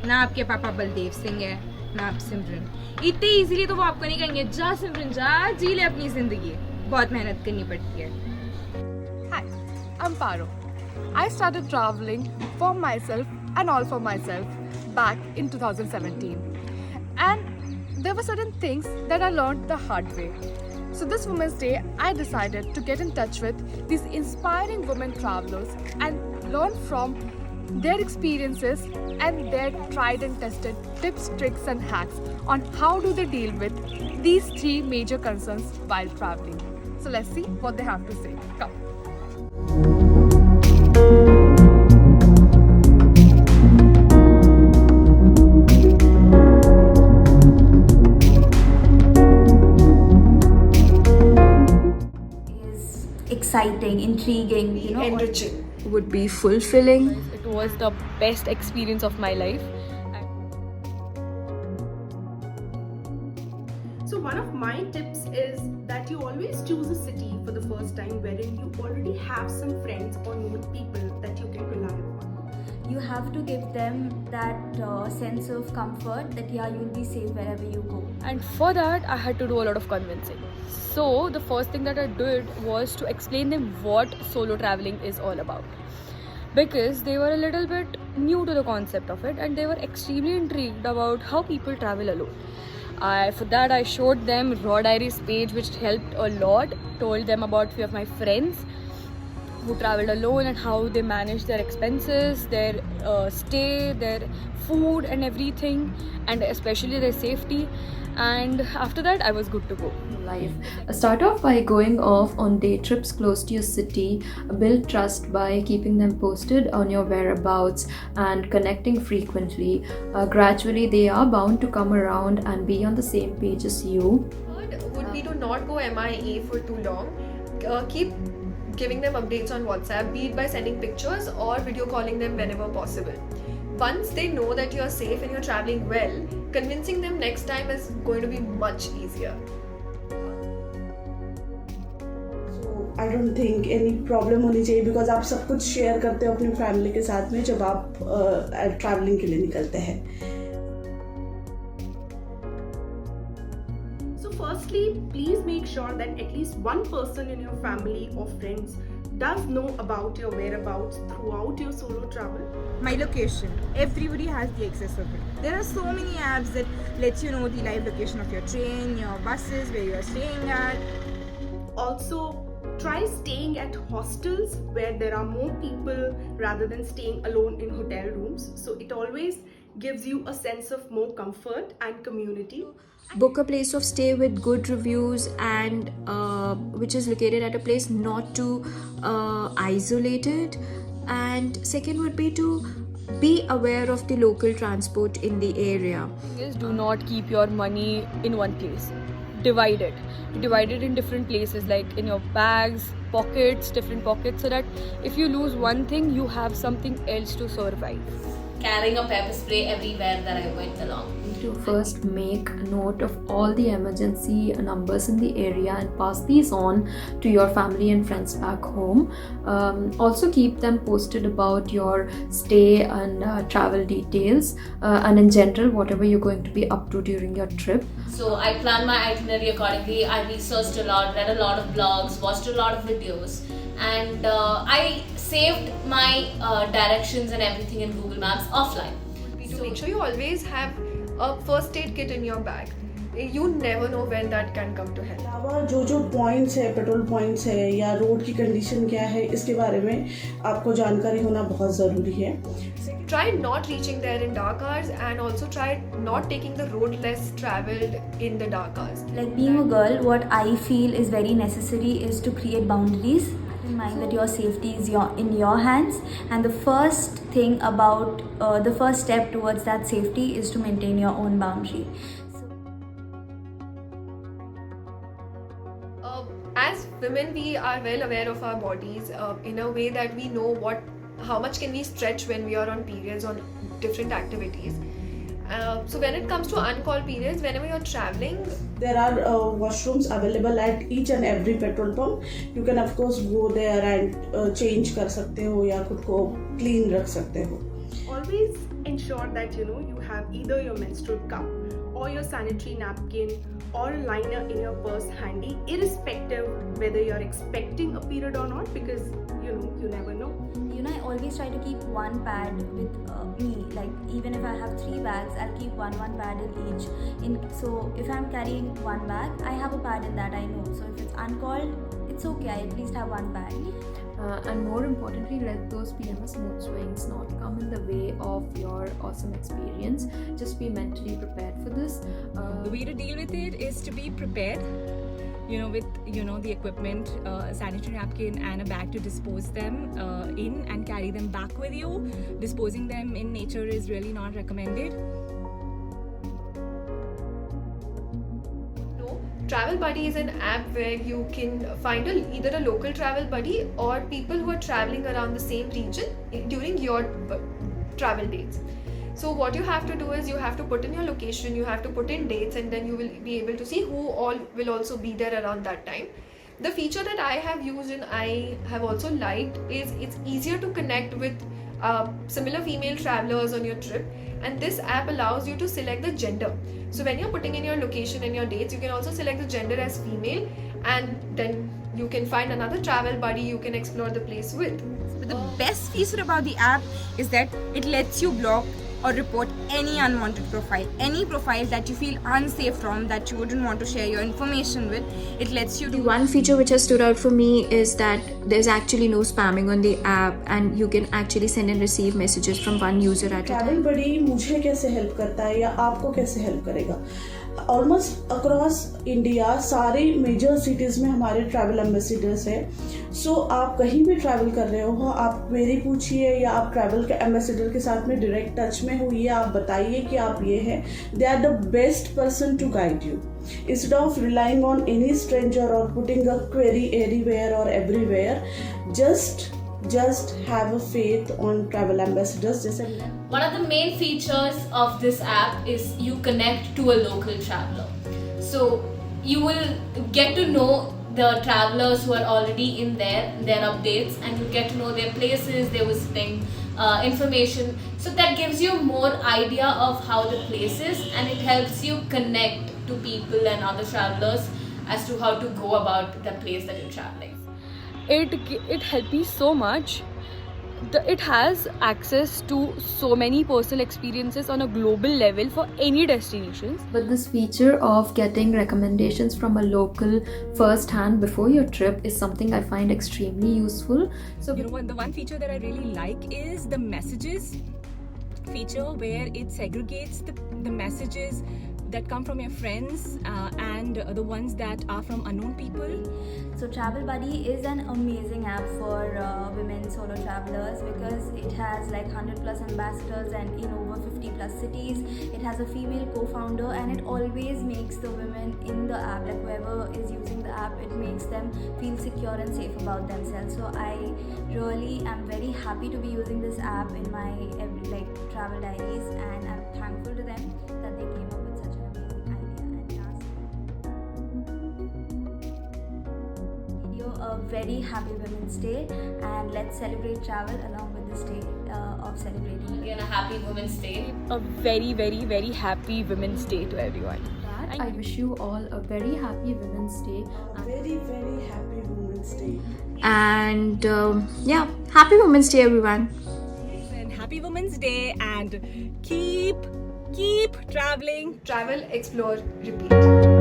ना आपके पापा बलदेव सिंह है, ना आप सिमरन। इतने इजीली तो वो आपको नहीं कहेंगे जा सिमरन जा, जी ले अपनी जिंदगी। बहुत मेहनत करनी पड़ती है। Hi, I'm Paro. I started traveling for myself and all for myself back in 2017. And there were certain things that I learned the hard way. So this Women's Day, I decided to get in touch with these inspiring women travelers and learn from their experiences and their tried and tested tips, tricks and hacks on how do they deal with these three major concerns while traveling. So let's see what they have to say. Come. Is exciting, intriguing, enriching. Would be fulfilling. It was the best experience of my life. So one of my tips is that you always choose a city for the first time wherein you already have some friends or known people that you can rely on. You have to give them that sense of comfort that you'll be safe wherever you go. And for that, I had to do a lot of convincing. So the first thing that I did was to explain them what solo traveling is all about. Because they were a little bit new to the concept of it and they were extremely intrigued about how people travel alone. For that, I showed them Raw Diaries page, which helped a lot. Told them about few of my friends who traveled alone and how they managed their expenses, their stay, their food and everything, and especially their safety. And after that, I was good to go. Life. Start off by going off on day trips close to your city. Build trust by keeping them posted on your whereabouts and connecting frequently. Gradually, they are bound to come around and be on the same page as you. Third would be to not go MIA for too long. Keep giving them updates on WhatsApp, be it by sending pictures or video calling them whenever possible. Once they know that you are safe and you're traveling well, convincing them next time is going to be much easier. I don't think any problem होनी चाहिए because आप सब कुछ share करते हो अपनी family के साथ में जब आप ट्रैवलिंग के लिए निकलते हैं. So firstly, please make sure that at least one person in your family or friends does know about your whereabouts throughout your solo travel. My location. Everybody has the access of it. There are so many apps that let you know the live location of your train, your buses, where you are staying at. Also, try staying at hostels where there are more people rather than staying alone in hotel rooms. So it always gives you a sense of more comfort and community. Book a place of stay with good reviews and which is located at a place not too isolated. And second would be to be aware of the local transport in the area. Is do not keep your money in one place. Divide it. Divide it in different places, like in your bags, pockets, different pockets, so that if you lose one thing, you have something else to survive. Carrying a pepper spray everywhere that I went along. To first make note of all the emergency numbers in the area and pass these on to your family and friends back home. Also keep them posted about your stay and travel details and in general whatever you're going to be up to during your trip. So I planned my itinerary accordingly. I researched a lot, read a lot of blogs, watched a lot of videos, and I saved my directions and everything in Google Maps offline. To make sure you always have a first aid kit in your bag. You never know when that can come to help. अलावा जो points है, petrol points है या road की condition क्या है, इसके बारे में आपको जानकारी होना बहुत ज़रूरी है. Try not reaching there in dark hours and also try not taking the road less traveled in the dark hours. Like being a girl, what I feel is very necessary is to create boundaries. In mind that your safety is in your hands, and the first thing about the first step towards that safety is to maintain your own boundary. As women, we are well aware of our bodies in a way that we know how much can we stretch when we are on periods on different activities. So when it comes to uncalled periods, whenever you're traveling, there are washrooms available at each and every petrol pump. You can of course go there and change कर सकते हो या खुद को clean रख सकते हो. Always ensure that you have either your menstrual cup or your sanitary napkin or a liner in your purse handy, irrespective whether you're expecting a period or not, because you never know. I always try to keep one pad with me. Like even if I have 3 bags, I'll keep one pad in each. So if I'm carrying one bag, I have a pad in that, I know. So if it's uncalled, it's okay. I at least have one bag. And more importantly, let those PMS mood swings not come in the way of your awesome experience. Just be mentally prepared for this. The way to deal with it is to be prepared, with the equipment, a sanitary napkin and a bag to dispose them in and carry them back with you. Disposing them in nature is really not recommended. Travel Buddy is an app where you can find either a local travel buddy or people who are traveling around the same region during your travel dates. So what you have to do is you have to put in your location, you have to put in dates, and then you will be able to see who all will also be there around that time. The feature that I have used and I have also liked is it's easier to connect with similar female travelers on your trip, and this app allows you to select the gender. So when you're putting in your location and your dates, you can also select the gender as female, and then you can find another travel buddy you can explore the place with. But the best feature about the app is that it lets you block or report any unwanted profile, any profile that you feel unsafe from, that you wouldn't want to share your information with. It lets you do. One feature which has stood out for me is that there's actually no spamming on the app, and you can actually send and receive messages from one user at a time. Travel बड़ी मुझे कैसे help करता है या आपको कैसे help करेगा? Almost across India सारे मेजर सिटीज़ में हमारे ट्रैवल एम्बेसडर्स हैं. सो आप कहीं भी ट्रैवल कर रहे हो, आप क्वेरी पूछिए या आप ट्रैवल के एम्बेसडर के साथ में डायरेक्ट टच में हुई, आप बताइए कि आप ये हैं. They are the best person to guide you. Instead of relying on any stranger or putting a query anywhere or everywhere, just have a faith on travel ambassadors. One of the main features of this app is you connect to a local traveler. So you will get to know the travelers who are already in there, their updates, and you get to know their places, their visiting information. So that gives you more idea of how the place is, and it helps you connect to people and other travelers as to how to go about the place that you're traveling. It helped me so much. It has access to so many personal experiences on a global level for any destinations. But this feature of getting recommendations from a local first hand before your trip is something I find extremely useful. So the one feature that I really like is the messages feature, where it segregates the messages that come from your friends and the ones that are from unknown people. So Travel Buddy is an amazing app for women solo travelers because it has like 100 plus ambassadors and in over 50 plus cities. It has a female co-founder, and it always makes the women in the app, like whoever is using the app, it makes them feel secure and safe about themselves. So I really am very happy to be using this app in my travel diaries, and I'm thankful to them that they came up with such an amazing idea and video. A very happy Women's Day, and let's celebrate travel along with this day of celebrating. Again, a happy Women's Day. A very, very, very happy Women's Day to everyone. I wish you all a very happy Women's Day. Very, very happy Women's Day. And happy Women's Day, everyone. And happy Women's Day, and keep traveling. Travel, explore, repeat.